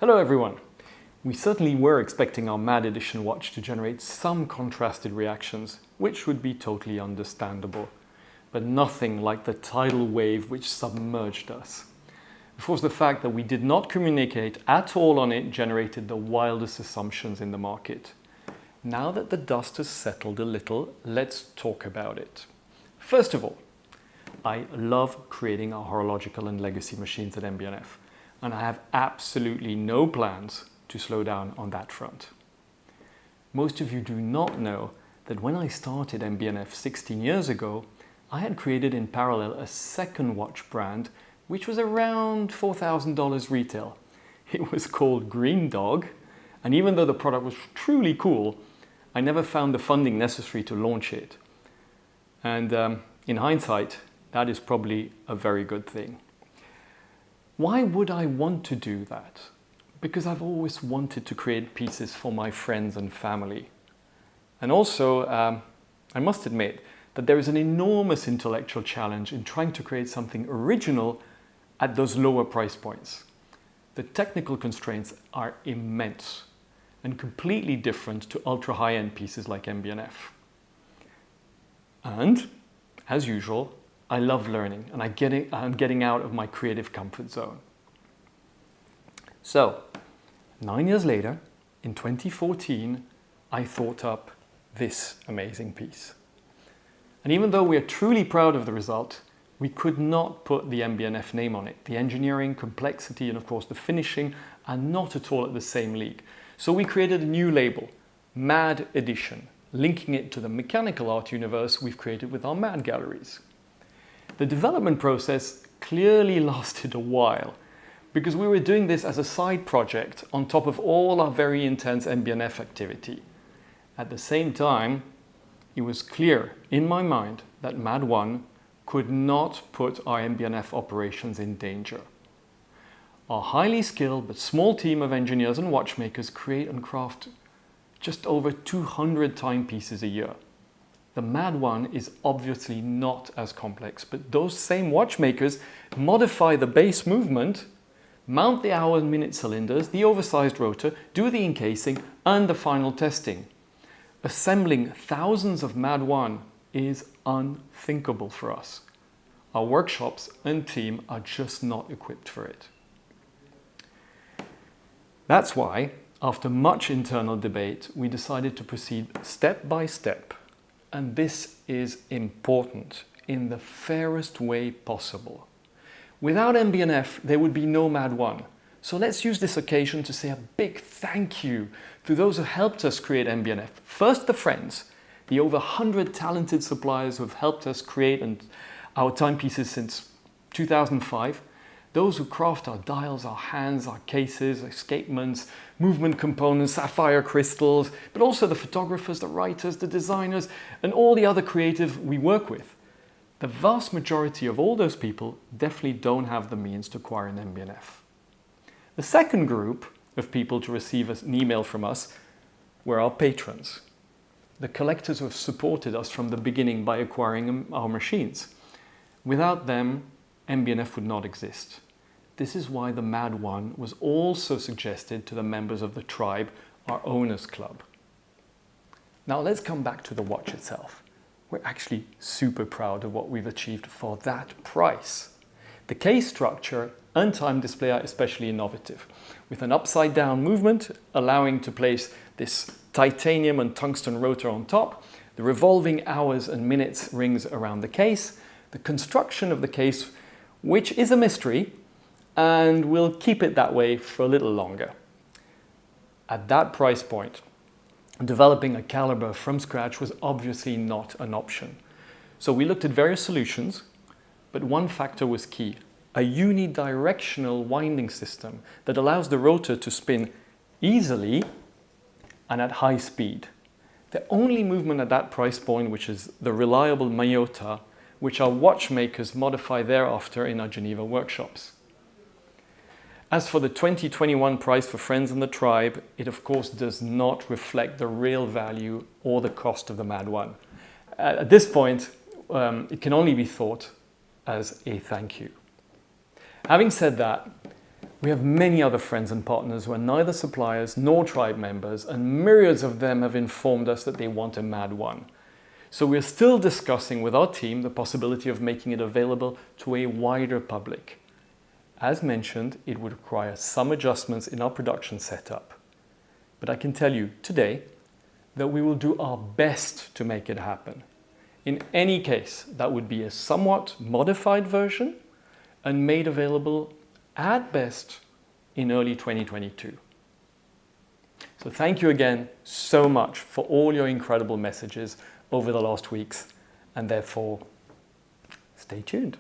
Hello everyone! We certainly were expecting our M.A.D.Edition watch to generate some contrasted reactions, which would be totally understandable, but nothing like the tidal wave which submerged us. Of course, the fact that we did not communicate at all on it generated the wildest assumptions in the market. Now that the dust has settled a little, let's talk about it. First of all, I love creating our horological and legacy machines at MBNF, and I have absolutely no plans to slow down on that front. Most of you do not know that when I started MBNF 16 years ago, I had created in parallel a second watch brand which was around $4,000 retail. It was called Green Dog, and even though the product was truly cool, I never found the funding necessary to launch it. And in hindsight, that is probably a very good thing. Why would I want to do that? Because I've always wanted to create pieces for my friends and family. And also, I must admit that there is an enormous intellectual challenge in trying to create something original at those lower price points. The technical constraints are immense and completely different to ultra high-end pieces like MBNF. And, as usual, I love learning and I'm getting out of my creative comfort zone. So, 9 years later, in 2014, I thought up this amazing piece. And even though we are truly proud of the result, we could not put the MBNF name on it. The engineering, complexity, and of course the finishing are not at all at the same league. So we created a new label, M.A.D.Edition, linking it to the mechanical art universe we've created with our M.A.D. galleries. The development process clearly lasted a while because we were doing this as a side project on top of all our very intense MBNF activity. At the same time, it was clear in my mind that M.A.D.1 could not put our MBNF operations in danger. Our highly skilled but small team of engineers and watchmakers create and craft just over 200 timepieces a year. The M.A.D.1 is obviously not as complex, but those same watchmakers modify the base movement, mount the hour and minute cylinders, the oversized rotor, do the encasing and the final testing. Assembling thousands of M.A.D.1 is unthinkable for us. Our workshops and team are just not equipped for it. That's why, after much internal debate, we decided to proceed step by step. And this is important in the fairest way possible. Without MBNF, there would be no M.A.D.1. So let's use this occasion to say a big thank you to those who helped us create MBNF. First, the friends, the over 100 talented suppliers who have helped us create our timepieces since 2005. Those who craft our dials, our hands, our cases, escapements, movement components, sapphire crystals, but also the photographers, the writers, the designers, and all the other creative we work with. The vast majority of all those people definitely don't have the means to acquire an MBNF. The second group of people to receive an email from us were our patrons, the collectors who have supported us from the beginning by acquiring our machines. Without them, MBNF would not exist. This is why the M.A.D.1 was also suggested to the members of the tribe, our owners club. Now let's come back to the watch itself. We're actually super proud of what we've achieved for that price. The case structure and time display are especially innovative, with an upside down movement allowing to place this titanium and tungsten rotor on top, the revolving hours and minutes rings around the case, the construction of the case, which is a mystery, and we'll keep it that way for a little longer. At that price point, developing a caliber from scratch was obviously not an option. So we looked at various solutions, but one factor was key: a unidirectional winding system that allows the rotor to spin easily and at high speed. The only movement at that price point, which is the reliable Mayota, which our watchmakers modify thereafter in our Geneva workshops. As for the 2021 price for friends in the tribe, it of course does not reflect the real value or the cost of the M.A.D.1. At this point, it can only be thought as a thank you. Having said that, We have many other friends and partners who are neither suppliers nor tribe members, and myriads of them have informed us that they want a MAD.1. So we're still discussing with our team the possibility of making it available to a wider public. As mentioned, it would require some adjustments in our production setup. But I can tell you today that we will do our best to make it happen. In any case, that would be a somewhat modified version and made available at best in early 2022. So thank you again so much for all your incredible messages over the last weeks, and therefore, stay tuned.